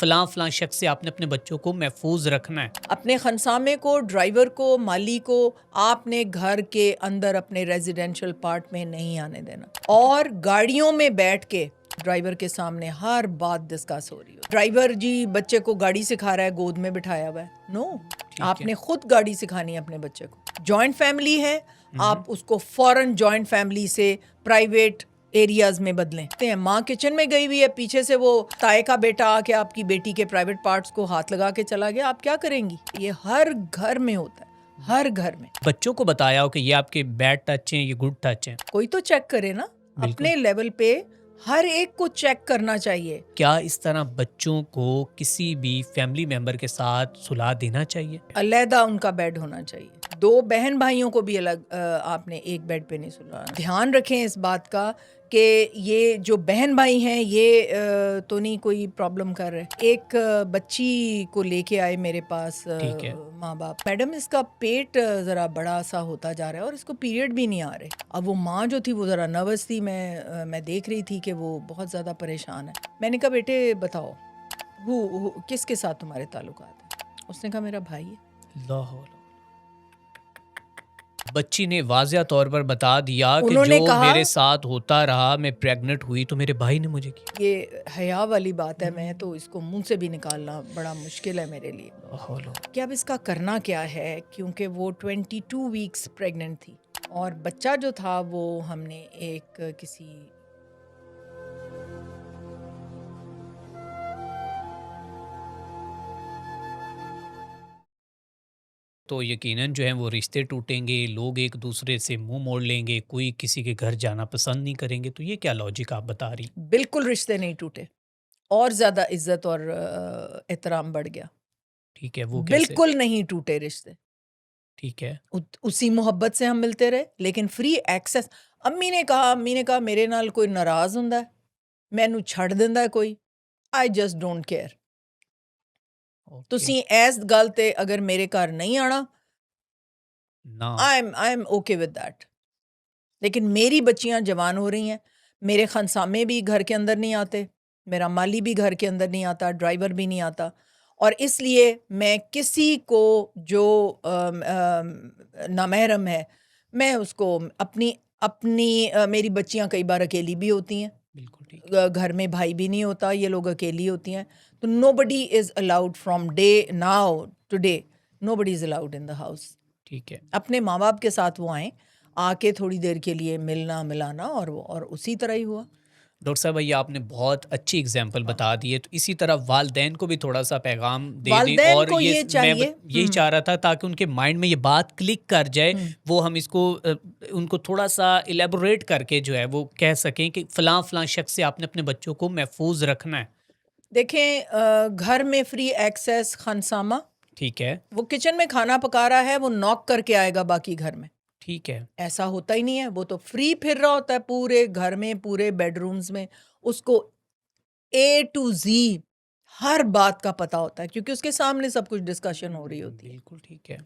فلاں فلاں شخص سے آپ نے اپنے بچوں کو محفوظ رکھنا ہے. اپنے خنسامے کو، ڈرائیور کو، مالی کو آپ نے گھر کے اندر اپنے ریزیڈینشل پارٹ میں نہیں آنے دینا. اور گاڑیوں میں بیٹھ کے ڈرائیور کے سامنے ہر بات ڈسکس ہو رہی ہو. ڈرائیور جی بچے کو گاڑی سکھا رہا ہے، گود میں بٹھایا ہوا ہے. نو، آپ نے خود گاڑی سکھانی ہے اپنے بچے کو. جوائنٹ فیملی ہے، آپ اس کو فوراً جوائنٹ فیملی سے پرائیویٹ ایریاز میں بدلیں. ماں کچن میں گئی ہوئی ہے، پیچھے سے وہ تائے کا بیٹا آ کے آپ کی بیٹی کے پرائیویٹ پارٹس کو ہاتھ لگا کے چلا گیا، آپ کیا کریں گی؟ یہ ہر گھر میں ہوتا ہے، ہر گھر میں. بچوں کو بتایا ہو کہ یہ آپ کے بیڈ ٹچ ہیں، یہ گڈ ٹچ ہیں. کوئی تو چیک کرے نا. اپنے لیول پہ ہر ایک کو چیک کرنا چاہیے. کیا اس طرح بچوں کو کسی بھی فیملی ممبر کے ساتھ سلا دینا چاہیے؟ علیحدہ ان کا بیڈ ہونا چاہیے. دو بہن بھائیوں کو بھی الگ آپ نے ایک بیڈ پہ نہیں سلانا. دھیان رکھیں اس بات کا کہ یہ جو بہن بھائی ہیں یہ تو نہیں کوئی پرابلم کر رہے. ایک بچی کو لے کے آئے میرے پاس ماں باپ. میڈم اس کا پیٹ ذرا بڑا سا ہوتا جا رہا ہے اور اس کو پیریڈ بھی نہیں آ رہے. اب وہ ماں جو تھی وہ ذرا نروس تھی. میں دیکھ رہی تھی کہ وہ بہت زیادہ پریشان ہے. میں نے کہا بیٹے بتاؤ وہ کس کے ساتھ تمہارے تعلقات ہیں؟ اس نے کہا میرا بھائی ہے. بچی نے واضح طور پر بتا دیا کہ جو میرے ساتھ ہوتا رہا، میں پریگننٹ ہوئی تو میرے بھائی نے مجھے کیا. یہ حیا والی بات ہے. میں تو اس کو منہ سے بھی نکالنا بڑا مشکل ہے میرے لیے کہ اب اس کا کرنا کیا ہے، کیونکہ وہ 22 ویکس پریگننٹ تھی اور بچہ جو تھا وہ ہم نے ایک کسی تو یقیناً جو ہیں وہ رشتے ٹوٹیں گے، لوگ ایک دوسرے سے منہ موڑ لیں گے، کوئی کسی کے گھر جانا پسند نہیں کریں گے. تو یہ کیا لاجک آپ بتا رہی؟ بالکل رشتے نہیں ٹوٹے، اور زیادہ عزت اور احترام بڑھ گیا. ٹھیک ہے، وہ کیسے؟ بالکل نہیں ٹوٹے رشتے. ٹھیک ہے، اسی محبت سے ہم ملتے رہے، لیکن فری ایکسیس. امی نے کہا میرے نال کوئی ناراض ہوندا ہے، مینوں چھڑ دیندا ہے کوئی، آئی جسٹ ڈونٹ کیئر. تسی ایس گل تے اگر میرے گھر نہیں آنا، I am okay with that. لیکن میری بچیاں جوان ہو رہی ہیں، میرے خنسامے بھی گھر کے اندر نہیں آتے، میرا مالی بھی گھر کے اندر نہیں آتا، ڈرائیور بھی نہیں آتا. اور اس لیے میں کسی کو جو نامحرم ہے، میں اس کو اپنی میری بچیاں کئی بار اکیلی بھی ہوتی ہیں، گھر میں بھائی بھی نہیں ہوتا، یہ لوگ اکیلی ہوتی ہیں. تو nobody is allowed from day now today, nobody is allowed in the house. ٹھیک ہے. اپنے ماں باپ کے ساتھ وہ آئیں، آ کے تھوڑی دیر کے لیے ملنا ملانا، اور اسی طرح ہی ہوا. ڈاکٹر صاحب یہ آپ نے بہت اچھی اگزامپل بتا دی ہے. تو اسی طرح والدین کو بھی تھوڑا سا پیغام دے دیں. اور یہ میں یہی چاہ رہا تھا تاکہ ان کے مائنڈ میں یہ بات کلک کر جائے، وہ ہم اس کو ان کو تھوڑا سا الیبوریٹ کر کے جو ہے وہ کہہ سکیں کہ فلاں فلاں شخص سے آپ نے اپنے بچوں کو محفوظ رکھنا ہے. دیکھیں گھر میں فری ایکسیس خنسامہ. ٹھیک ہے. وہ کچن میں کھانا پکا رہا ہے، وہ نوک کر کے آئے گا باقی گھر میں. ٹھیک ہے. ایسا ہوتا ہی نہیں ہے. وہ تو فری پھر رہا ہوتا ہے پورے گھر میں، پورے بیڈ رومز میں. اس کو اے ٹو زی ہر بات کا پتا ہوتا ہے، کیونکہ اس کے سامنے سب کچھ ڈسکشن ہو رہی ہوتی ہے. بالکل ٹھیک ہے.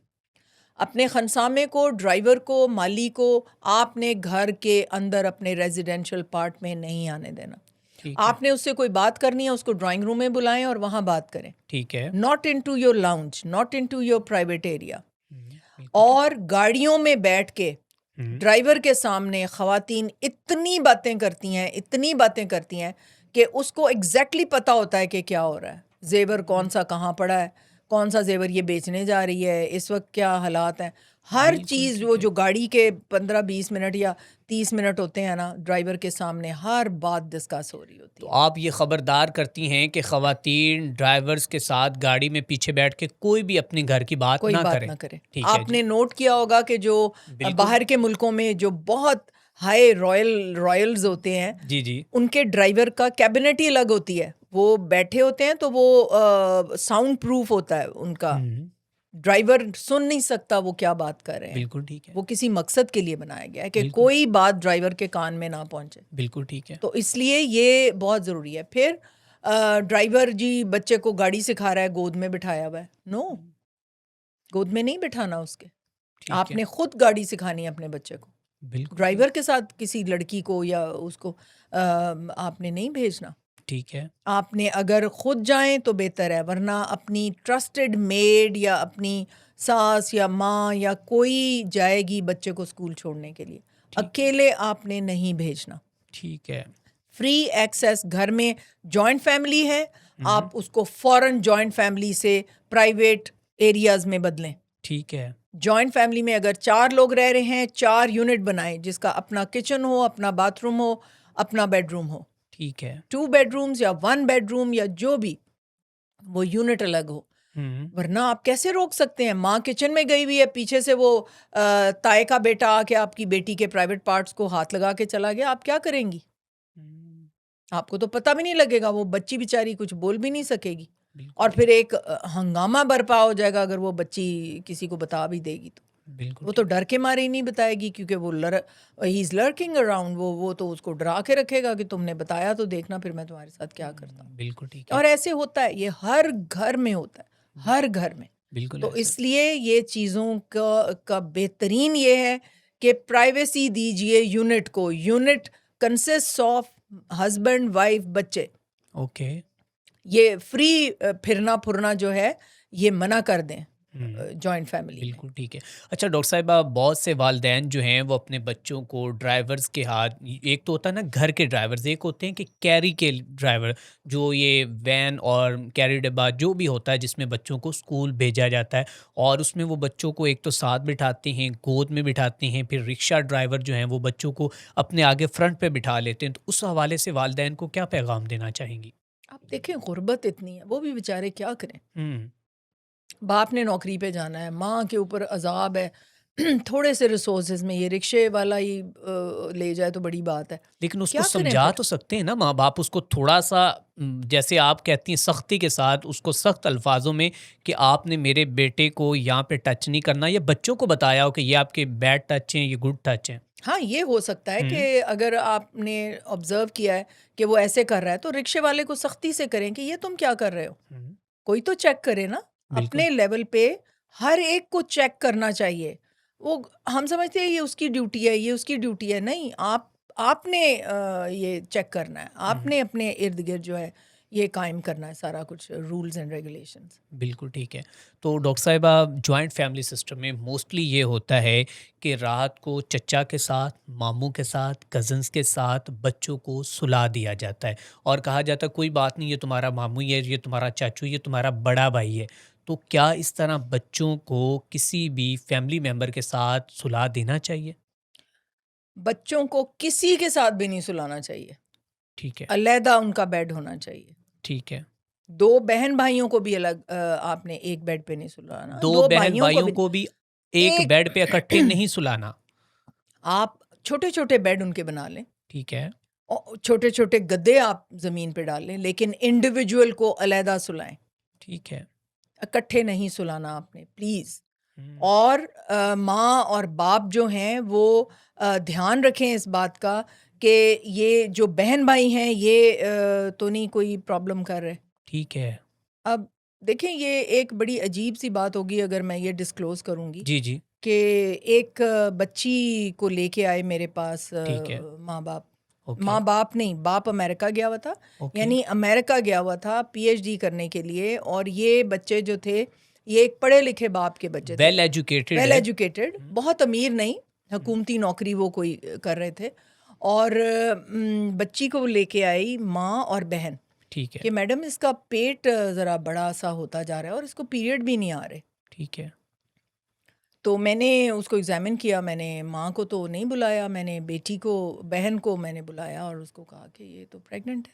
اپنے خنسامے کو، ڈرائیور کو، مالی کو آپ نے گھر کے اندر اپنے ریزیڈینشل پارٹ میں نہیں آنے دینا. آپ نے اس سے کوئی بات کرنی ہے، اس کو ڈرائنگ روم میں بلائیں اور وہاں بات کریں. ٹھیک ہے. Not in to your lounge, not in to your private area. اور گاڑیوں میں بیٹھ کے ڈرائیور کے سامنے خواتین اتنی باتیں کرتی ہیں کہ اس کو ایگزیکٹلی پتا ہوتا ہے کہ کیا ہو رہا ہے. زیور کون سا کہاں پڑا ہے، کون سا زیور یہ بیچنے جا رہی ہے، اس وقت کیا حالات ہیں. ہر چیز وہ جو گاڑی کے 15-20 منٹ یا 30 منٹ ہوتے ہیں نا، ڈرائیور کے سامنے ہر بات ڈسکس ہو رہی ہوتی ہے. تو آپ یہ خبردار کرتی ہیں کہ خواتین ڈرائیورز کے ساتھ گاڑی میں پیچھے بیٹھ کے کوئی بھی اپنے گھر کی بات نہ کرے. آپ نے نوٹ کیا ہوگا کہ جو باہر کے ملکوں میں جو بہت ہائی رائلز ہوتے ہیں، جی ان کے ڈرائیور کا کیبنٹ ہی الگ ہوتی ہے. وہ بیٹھے ہوتے ہیں تو وہ ساؤنڈ پروف ہوتا ہے ان کا. ڈرائیور سن نہیں سکتا وہ کیا بات کر رہے ہیں. بالکل ٹھیک ہے. وہ کسی مقصد کے لیے بنایا گیا ہے کہ کوئی بات ڈرائیور کے کان میں نہ پہنچے. بالکل ٹھیک ہے. تو اس لیے یہ بہت ضروری ہے. پھر ڈرائیور جی بچے کو گاڑی سکھا رہا ہے، گود میں بٹھایا ہوا ہے. نو، گود میں نہیں بٹھانا اس کے. آپ نے خود گاڑی سکھانی ہے اپنے بچے کو. ڈرائیور کے ساتھ کسی لڑکی کو یا اس کو آپ نے نہیں بھیجنا. ٹھیک ہے. آپ نے اگر خود جائیں تو بہتر ہے، ورنہ اپنی ٹرسٹڈ میڈ یا اپنی ساس یا ماں یا کوئی جائے گی بچے کو اسکول چھوڑنے کے لیے. اکیلے آپ نے نہیں بھیجنا. ٹھیک ہے. Free access. گھر میں جوائنٹ فیملی ہے، آپ اس کو فوراً جوائنٹ فیملی سے پرائیویٹ ایریاز میں بدلیں. ٹھیک ہے. جوائنٹ فیملی میں اگر 4 لوگ رہ رہے ہیں، 4 یونٹ بنائیں جس کا اپنا کچن ہو، اپنا باتھ روم ہو، اپنا بیڈ روم ہو. ٹھیک ہے. 2 بیڈ رومز یا 1 بیڈ روم یا جو بھی، وہ یونٹ الگ ہو. ورنہ آپ کیسے روک سکتے ہیں؟ ماں کچن میں گئی ہوئی ہے، پیچھے سے وہ تائے کا بیٹا آ کے آپ کی بیٹی کے پرائیویٹ پارٹس کو ہاتھ لگا کے چلا گیا، آپ کیا کریں گی؟ آپ کو تو پتہ بھی نہیں لگے گا، وہ بچی بیچاری کچھ بول بھی نہیں سکے گی. اور پھر ایک ہنگامہ برپا ہو جائے گا اگر وہ بچی کسی کو بتا بھی دے گی تو. وہ تو ڈر کے مارے ہی نہیں بتائے گی، کیونکہ وہ ہی از لرکنگ اراؤنڈ. وہ تو اس کو ڈرا کے رکھے گا کہ تم نے بتایا تو دیکھنا پھر میں تمہارے ساتھ کیا کرتا ہوں. بالکل ٹھیک ہے. اور ایسے ہوتا ہے، یہ ہر گھر میں ہوتا ہے، ہر گھر میں. بالکل. تو اس لیے یہ چیزوں کا بہترین یہ ہے کہ پرائیویسی دیجئے یونٹ کو. Unit consist of husband, wife, بچے. اوکے. یہ فری پھرنا پھرنا جو ہے یہ منع کر دیں جوائنٹ فیملی. بالکل ٹھیک ہے. اچھا ڈاکٹر صاحبہ، بہت سے والدین جو ہیں وہ اپنے بچوں کو ڈرائیورز کے ہاتھ، ایک تو ہوتا ہے نا گھر کے ڈرائیورز، ایک ہوتے ہیں کہ کیری کے ڈرائیور، جو یہ وین اور کیری ڈبہ جو بھی ہوتا ہے جس میں بچوں کو اسکول بھیجا جاتا ہے، اور اس میں وہ بچوں کو ایک تو ساتھ بٹھاتے ہیں، گود میں بٹھاتے ہیں، پھر رکشہ ڈرائیور جو ہیں وہ بچوں کو اپنے آگے فرنٹ پہ بٹھا لیتے ہیں. تو اس حوالے سے والدین کو کیا پیغام دینا چاہیں گی؟ آپ دیکھیں غربت اتنی ہے، وہ بھی بیچارے کیا کریں. باپ نے نوکری پہ جانا ہے، ماں کے اوپر عذاب ہے، تھوڑے سے ریسورسز میں یہ رکشے والا ہی لے جائے تو بڑی بات ہے. لیکن اس کو کیا کریں سمجھا پھر؟ تو سکتے ہیں نا ماں باپ، اس کو تھوڑا سا جیسے آپ کہتی ہیں سختی کے ساتھ، اس کو سخت الفاظوں میں کہ آپ نے میرے بیٹے کو یہاں پہ ٹچ نہیں کرنا، یا بچوں کو بتایا ہو کہ یہ آپ کے بیڈ ٹچ ہیں، یہ گڈ ٹچ ہیں. ہاں یہ ہو سکتا ہے کہ اگر آپ نے آبزرو کیا ہے کہ وہ ایسے کر رہا ہے تو رکشے والے کو سختی سے کریں کہ یہ تم کیا کر رہے ہو. کوئی تو چیک کرے نا. اپنے لیول پہ ہر ایک کو چیک کرنا چاہیے. وہ ہم سمجھتے ہیں یہ اس کی ڈیوٹی ہے، یہ اس کی ڈیوٹی ہے. نہیں، آپ نے یہ چیک کرنا ہے، آپ نے اپنے ارد گرد جو ہے یہ قائم کرنا ہے سارا کچھ رولز اینڈ ریگولیشنز. بالکل ٹھیک ہے. تو ڈاکٹر صاحبہ، جوائنٹ فیملی سسٹم میں موسٹلی یہ ہوتا ہے کہ رات کو چچا کے ساتھ، ماموں کے ساتھ، کزنس کے ساتھ بچوں کو سلا دیا جاتا ہے، اور کہا جاتا ہے کوئی بات نہیں، یہ تمہارا ماموں ہی ہے، یہ تمہارا چاچو، یہ تمہارا بڑا بھائی ہے. تو کیا اس طرح بچوں کو کسی بھی فیملی ممبر کے ساتھ سلا دینا چاہیے؟ بچوں کو کسی کے ساتھ بھی نہیں سلانا چاہیے. ٹھیک ہے. علیحدہ ان کا بیڈ ہونا چاہیے. ٹھیک ہے. 2 بہن بھائیوں کو بھی الگ آپ نے ایک بیڈ پہ نہیں سلانا. 2 بہن بھائیوں کو بھی ایک بیڈ پہ اکٹھے نہیں سلانا. آپ چھوٹے چھوٹے بیڈ ان کے بنا لیں. ٹھیک ہے. چھوٹے چھوٹے گدے آپ زمین پہ ڈال لیں، لیکن انڈیویجول کو علیحدہ سلائیں. ٹھیک ہے. اکٹھے نہیں سلانا آپ نے پلیز. اور ماں اور باپ جو ہیں وہ دھیان رکھیں اس بات کا کہ یہ جو بہن بھائی ہیں یہ تو نہیں کوئی پرابلم کر رہے. ٹھیک ہے. اب دیکھیں یہ ایک بڑی عجیب سی بات ہوگی اگر میں یہ ڈسکلوز کروں گی جی جی. کہ ایک بچی کو لے کے آئے میرے پاس ٹھیک ہے. ماں باپ. اوکے. ماں باپ نہیں، باپ امریکہ گیا ہوا تھا. اوکے. یعنی امریکہ گیا ہوا تھا پی ایچ ڈی کرنے کے لیے، اور یہ بچے جو تھے یہ ایک پڑھے لکھے باپ کے بچے تھے، ویل ایجوکیٹڈ ویل ایجوکیٹڈ، بہت امیر نہیں، حکومتی نوکری وہ کوئی کر رہے تھے. اور بچی کو لے کے آئی ماں اور بہن. ٹھیک ہے. کہ میڈم اس کا پیٹ ذرا بڑا سا ہوتا جا رہا ہے اور اس کو پیریڈ بھی نہیں آ رہے. ٹھیک ہے. تو میں نے اس کو ایگزامن کیا، میں نے ماں کو تو نہیں بلایا، میں نے بیٹی کو، بہن کو میں نے بلایا اور اس کو کہا کہ یہ تو پریگننٹ ہے.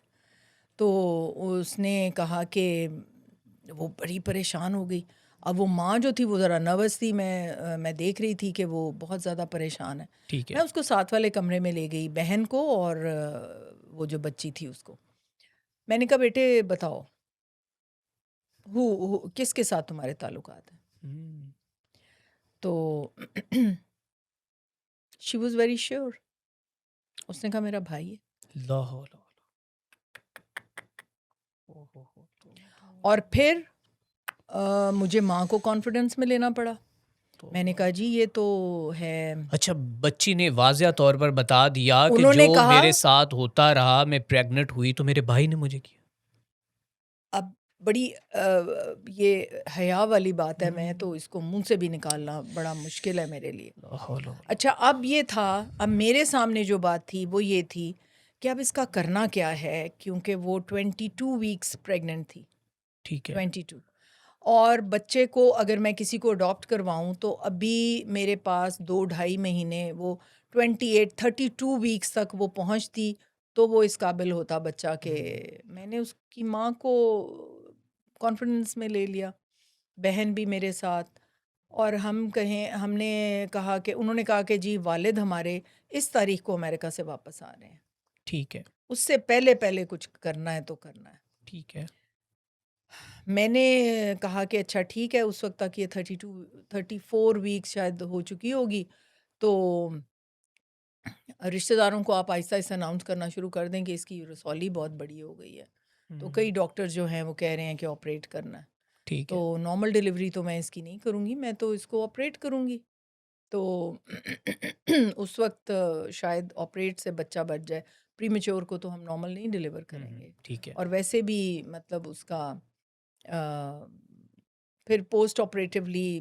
تو اس نے کہا کہ وہ بڑی پریشان ہو گئی. اب وہ ماں جو تھی وہ ذرا نروس تھی، میں دیکھ رہی تھی کہ وہ بہت زیادہ پریشان ہے. ٹھیک ہے. میں اس کو ساتھ والے کمرے میں لے گئی، بہن کو اور وہ جو بچی تھی اس کو. میں نے کہا بیٹے بتاؤ کس کے ساتھ تمہارے تعلقات ہیں. تو شی واز ویری شیور. اس نے کہا میرا بھائی ہے. اور پھر مجھے ماں کو کانفیڈنس میں لینا پڑا. میں نے کہا جی یہ تو ہے. اچھا بچی نے واضح طور پر بتا دیا کہ انہوں نے جو کہا میرے ساتھ ہوتا رہا، میں پریگنٹ ہوئی تو میرے بھائی نے مجھے کیا. اب بڑی یہ حیا والی بات ہے، میں تو اس کو منہ سے بھی نکالنا بڑا مشکل ہے میرے لیے. لا حول ولا اچھا اب یہ تھا، اب میرے سامنے جو بات تھی وہ یہ تھی کہ اب اس کا کرنا کیا ہے، کیونکہ وہ 22 ویکس پریگننٹ تھی. ٹھیک ہے 22 اور بچے کو اگر میں کسی کو اڈاپٹ کرواؤں تو ابھی میرے پاس 2-2.5 مہینے، وہ 32 ویکس تک وہ پہنچتی تو وہ اس قابل ہوتا بچہ کہ میں نے اس کی ماں کو کانفیڈنس میں لے لیا، بہن بھی میرے ساتھ. اور ہم نے کہا کہ انہوں نے کہا کہ جی والد ہمارے اس تاریخ کو امریکہ سے واپس آ رہے ہیں، ٹھیک ہے اس سے پہلے کچھ کرنا ہے تو کرنا ہے. ٹھیک ہے. میں نے کہا کہ اچھا ٹھیک ہے، اس وقت تک یہ 34 ویکس شاید ہو چکی ہوگی، تو رشتہ داروں کو آپ آہستہ آہستہ اناؤنس کرنا شروع کر دیں کہ اس کی رسولی بہت بڑی ہو گئی ہے. تو کئی ڈاکٹر جو ہیں وہ کہہ رہے ہیں کہ آپریٹ کرنا ہے. ٹھیک ہے. تو نارمل ڈیلیوری تو میں اس کی نہیں کروں گی، میں تو اس کو آپریٹ کروں گی. تو اس وقت شاید آپریٹ سے بچہ بچ جائے، پری میچور کو تو ہم نارمل نہیں ڈیلیور کریں گے. ٹھیک ہے. اور ویسے بھی مطلب اس کا پھر پوسٹ آپریٹیولی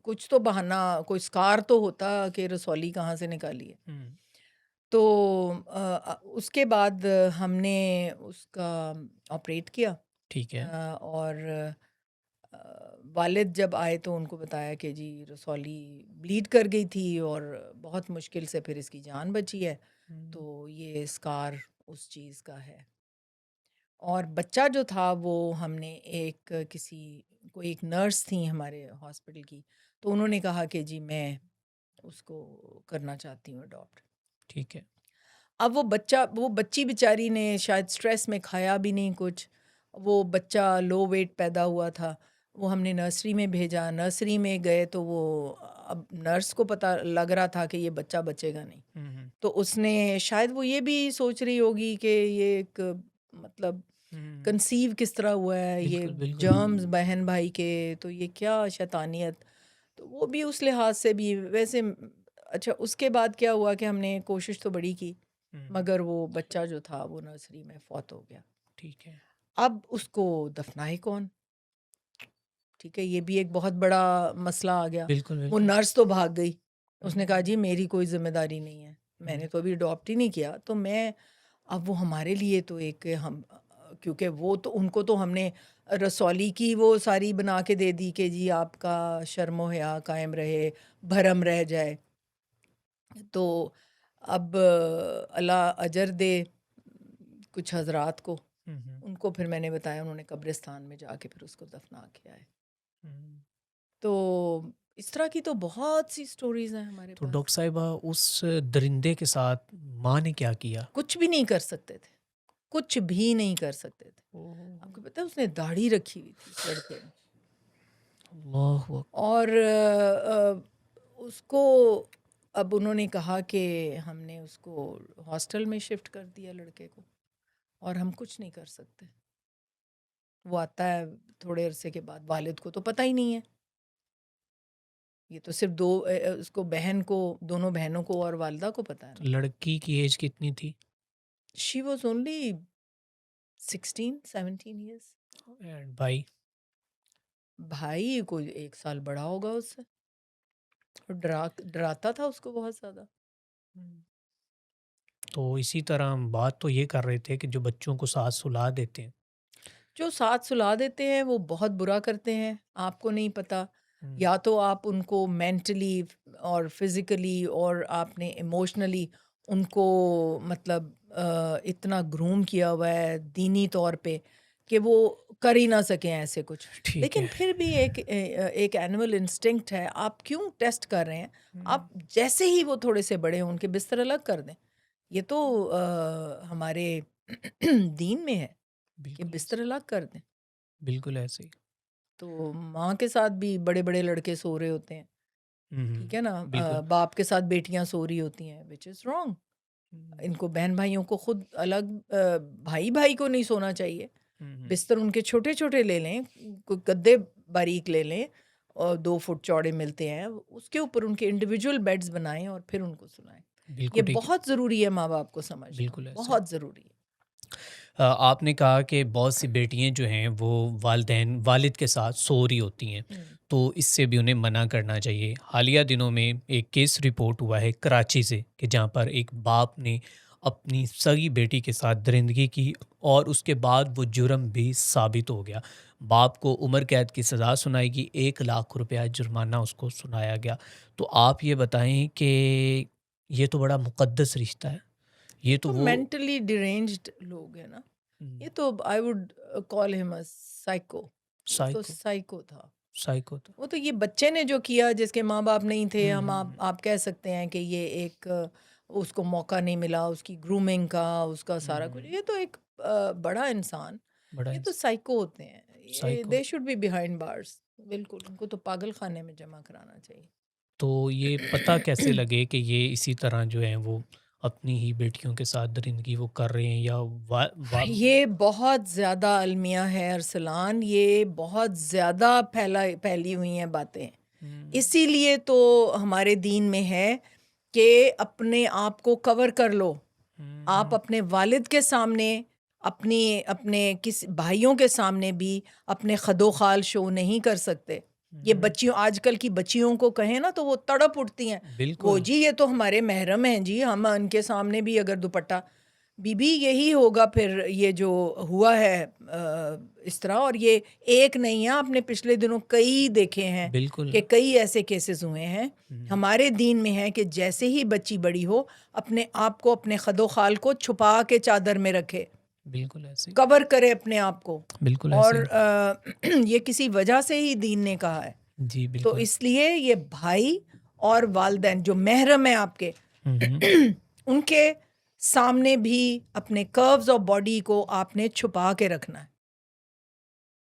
کچھ تو بہانہ، کوئی اسکار تو ہوتا کہ رسولی کہاں سے نکالی ہے. تو اس کے بعد ہم نے اس کا آپریٹ کیا. ٹھیک ہے. اور والد جب آئے تو ان کو بتایا کہ جی رسولی بلیڈ کر گئی تھی اور بہت مشکل سے پھر اس کی جان بچی ہے. تو یہ اسکار اس چیز کا ہے. اور بچہ جو تھا وہ ہم نے ایک نرس تھیں ہمارے ہاسپٹل کی، تو انہوں نے کہا کہ جی میں اس کو کرنا چاہتی ہوں اڈاپٹ. ٹھیک ہے. اب وہ بچی بیچاری نے شاید سٹریس میں کھایا بھی نہیں کچھ، وہ بچہ لو ویٹ پیدا ہوا تھا. وہ ہم نے نرسری میں بھیجا، نرسری میں گئے تو وہ اب نرس کو پتہ لگ رہا تھا کہ یہ بچہ بچے گا نہیں. تو اس نے شاید وہ یہ بھی سوچ رہی ہوگی کہ یہ ایک مطلب کنسیو کس طرح ہوا ہے، یہ جرمز بہن بھائی کے، تو یہ کیا شیطانیت. تو وہ بھی اس لحاظ سے بھی ویسے اچھا. اس کے بعد کیا ہوا کہ ہم نے کوشش تو بڑی کی، مگر وہ بچہ جو تھا وہ نرسری میں فوت ہو گیا. ٹھیک ہے. اب اس کو دفنائے کون؟ ٹھیک ہے، یہ بھی ایک بہت بڑا مسئلہ آ گیا. بالکل وہ نرس تو بھاگ گئی، اس نے کہا جی میری کوئی ذمہ داری نہیں ہے، میں نے تو ابھی اڈاپٹ ہی نہیں کیا. تو اب وہ ہمارے لیے تو ایک کیونکہ وہ تو ان کو تو ہم نے رسولی کی وہ ساری بنا کے دے دی کہ جی آپ کا شرم و حیا قائم رہے، بھرم رہ جائے. تو اب اللہ اجر دے کچھ حضرات کو، ان کو پھر میں نے بتایا، انہوں نے قبرستان میں جا کے پھر اس کو دفنا کے آئے. تو اس طرح کی تو بہت سی سٹوریز ہیں ہمارے تو پاس. ڈاکٹر صاحبہ اس درندے کے ساتھ ماں نے کیا کیا؟ کچھ بھی نہیں کر سکتے تھے، کچھ بھی نہیں کر سکتے تھے. آپ کو پتہ ہے اس نے داڑھی رکھی ہوئی تھی اس لڑکے نے، اللہ اکبر. اور اس کو اب انہوں نے کہا کہ ہم نے اس کو ہاسٹل میں شفٹ کر دیا لڑکے کو، اور ہم کچھ نہیں کر سکتے. وہ آتا ہے تھوڑے عرصے کے بعد، والد کو تو پتہ ہی نہیں ہے. یہ تو صرف اس کو دونوں بہنوں کو اور والدہ کو پتہ ہے. لڑکی کی ایج کتنی تھی؟ She was only 16-17 years. بھائی؟ بھائی کوئی 1 سال بڑا ہوگا اس سے، اور ڈراتا تھا اس کو بہت زیادہ. تو اسی طرح ہم بات تو یہ کر رہے تھے کہ جو بچوں کو ساتھ سلا دیتے ہیں، جو ساتھ سلا دیتے ہیں وہ بہت برا کرتے ہیں. آپ کو نہیں پتہ، یا تو آپ ان کو مینٹلی اور فزیکلی اور آپ نے ایموشنلی ان کو مطلب اتنا گروم کیا ہوا ہے دینی طور پہ کہ وہ کر ہی نہ سکیں ایسے کچھ. لیکن پھر بھی ایک اینیمل انسٹنکٹ ہے. آپ کیوں ٹیسٹ کر رہے ہیں؟ آپ جیسے ہی وہ تھوڑے سے بڑے ہوں ان کے بستر الگ کر دیں. یہ تو ہمارے دین میں ہے کہ بستر الگ کر دیں. بالکل ایسے ہی. تو ماں کے ساتھ بھی بڑے بڑے لڑکے سو رہے ہوتے ہیں، ٹھیک ہے نا، باپ کے ساتھ بیٹیاں سو رہی ہوتی ہیں، وچ از رانگ. ان کو بہن بھائیوں کو خود الگ، بھائی کو نہیں سونا چاہیے. بستر ان کے چھوٹے چھوٹے لے لیں، کوئی گدے باریک لے لیں 2 فٹ چوڑے ملتے ہیں، اس کے اوپر ان کے انڈیویجول بیڈز بنائیں اور پھر ان کو سلائیں. بالکل یہ ٹھیک ہے. بہت ضروری ہے ماں باپ کو سمجھنا، بالکل ایسے. بہت ضروری ہے. آپ نے کہا کہ بہت سی بیٹیاں جو ہیں وہ والد کے ساتھ سو رہی ہوتی ہیں، تو اس سے بھی انہیں منع کرنا چاہیے. حالیہ دنوں میں ایک کیس رپورٹ ہوا ہے کراچی سے کہ جہاں پر ایک باپ نے اپنی سگی بیٹی کے ساتھ درندگی کی اور اس کے بعد وہ جرم بھی ثابت ہو گیا. باپ کو عمر قید کی سزا سنائی گئی، 1 لاکھ روپیہ جرمانہ اس کو سنایا گیا. تو آپ یہ بتائیں کہ یہ تو بڑا مقدس رشتہ ہے. یہ تو وہ مینٹلی ڈیرینجڈ لوگ ہیں نا. یہ تو آئی وڈ کال ہم سائیکو. تو سائیکو تھا. سائیکو تو وہ تو یہ بچے نے جو کیا جس کے ماں باپ نہیں تھے، ہم آپ کہہ سکتے ہیں کہ یہ ایک اس کو موقع نہیں ملا اس کی گرومنگ کا، اس کا سارا کچھ. یہ تو ایک بڑا انسان، یہ تو سائیکو ہوتے ہیں. دے شوڈ بی بیہائنڈ بارس. بالکل ان کو تو پاگل خانے میں جمع کرانا چاہیے. تو یہ پتہ کیسے لگے کہ یہ اسی طرح جو ہیں وہ اپنی ہی بیٹیوں کے ساتھ درندگی وہ کر رہے ہیں یا یہ بہت زیادہ المیہ ہے ارسلان، یہ بہت زیادہ پھیلی ہوئی ہیں باتیں. اسی لیے تو ہمارے دین میں ہے کہ اپنے آپ کو کور کر لو. آپ اپنے والد کے سامنے، اپنے کسی بھائیوں کے سامنے بھی اپنے خد و خال شو نہیں کر سکتے. یہ بچیوں، آج کل کی بچیوں کو کہیں نا تو وہ تڑپ اٹھتی ہیں. وہ جی یہ تو ہمارے محرم ہیں جی، ہم ان کے سامنے بھی اگر دوپٹہ. بی بی یہی ہوگا پھر یہ جو ہوا ہے اس طرح. اور یہ ایک نہیں ہے، آپ نے پچھلے دنوں کئی دیکھے ہیں کہ کئی ایسے کیسز ہوئے ہیں. ہمارے دین میں ہے کہ جیسے ہی بچی بڑی ہو اپنے آپ کو، اپنے خد و خال کو چھپا کے چادر میں رکھے، بالکل ایسے کور کرے اپنے آپ کو. بالکل اور ایسے یہ کسی وجہ سے ہی دین نے کہا ہے. جی تو بالکل. اس لیے یہ بھائی اور والدین جو محرم ہیں آپ کے، ان کے سامنے بھی اپنے کروز اور باڈی کو آپ نے چھپا کے رکھنا ہے.